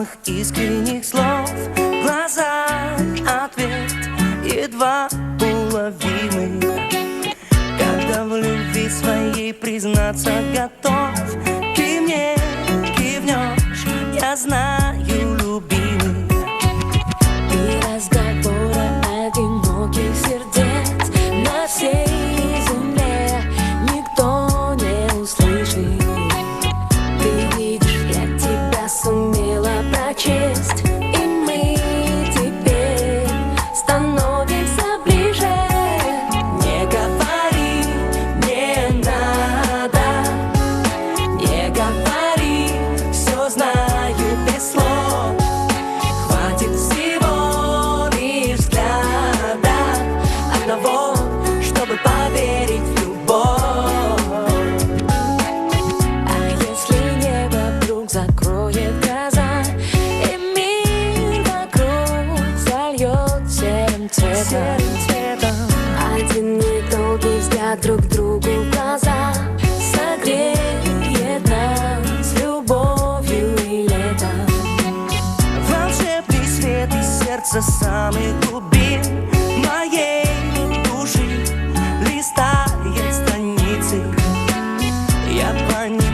самых искренних слов. В глазах ответ едва уловимый. Когда в любви своей признаться готов, ты мне кивнешь, я знаю, любимый. И разговоры одиноких сердец на всей земле никто не услышит. Ты видишь, я тебя сумела прочесть, и мы теперь становимся ближе. Не говори, не надо, не говори, все знаю без слов. Хватит всего лишь взгляда одного, чтобы поверить в любовь. А если небо вдруг закроет глаза, и мир вокруг зальет серым цветом, один недолгий взгляд друг другу в глаза согреет нас любовью и летом. Волшебный свет из сердца самых глубин моей души листает страницы. Я понимаю,